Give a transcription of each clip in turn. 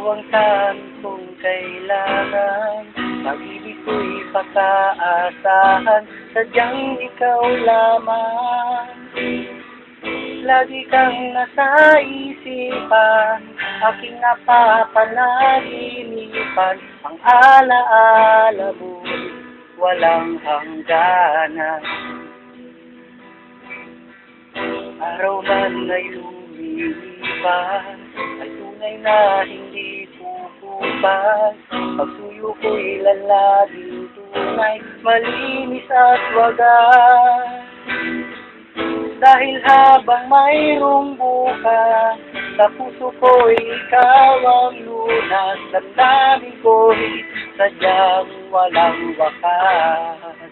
ang tanging kong kailangan. Pag-ibig ko'y pagkaasahan, sadyang ikaw lamang. Lagi kang nasa isipan, aking napapanaginipan. Ang alaala mo'y walang hangganan. Araw man ay lumilipas, ay tunay na hindi tutupas. Pagsuyo ko'y lalaging tunay, malinis at wagas. Dahil habang mayroong bukas, sa puso ko'y ikaw ang lunas. Damdamin ko'y sadyang walang wakas.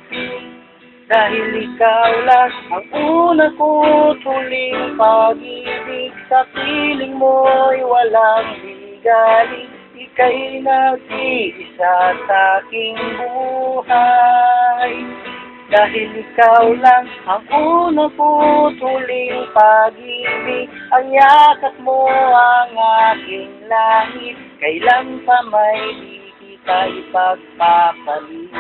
Dahil ikaw lang ang una ko't huling pag-ibig. Sa piling mo'y walang bigaling, ika'y nag-iisa sa aking buhay. Dahil ikaw lang ang una ko't huling pag-ibig. Ang yakap mo ang aking langit, kailan pa may di kita ipagpapalit.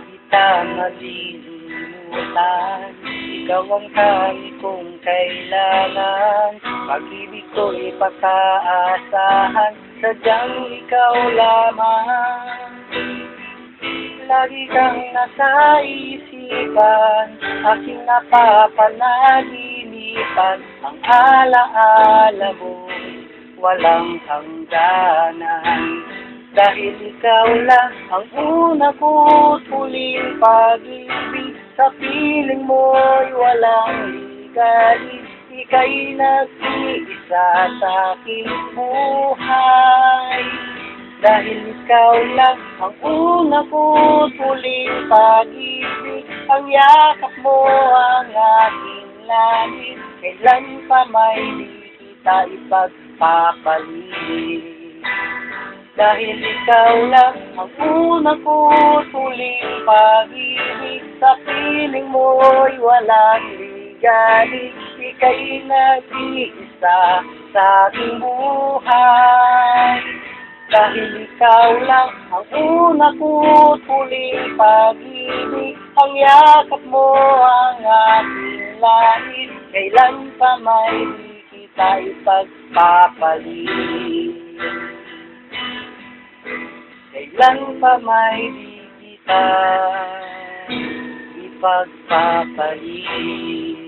Kita malilimutan, ikaw ang tanging kong kailangan. Pag-ibig ko'y pagkaasahan, sadyang ikaw lamang. Lagi kang nasa isipan, aking napapanaginipan. Ang alaala mo'y walang hangganan. Dahil ikaw lang ang una ko't huling pag-ibig. Sa piling mo'y walang ligalig, ika'y nag-iisa sa aking buhay. Dahil ikaw lang ang una ko't huling pag-ibig. Ang yakap mo ang aking langit, kailan pa may di kita ipagpapalit. Dahil ikaw lang ang una ko't huling pag-ibig. Sa piling mo'y walang ligalig, ika'y nag-iisa sa aking buhay. Dahil ikaw lang ang una ko't huling pag-ibig. Ang yakap mo ang aking langit, kailan pa may di kita ipagpapalit. Kailan pa may di kita ipagpapalit.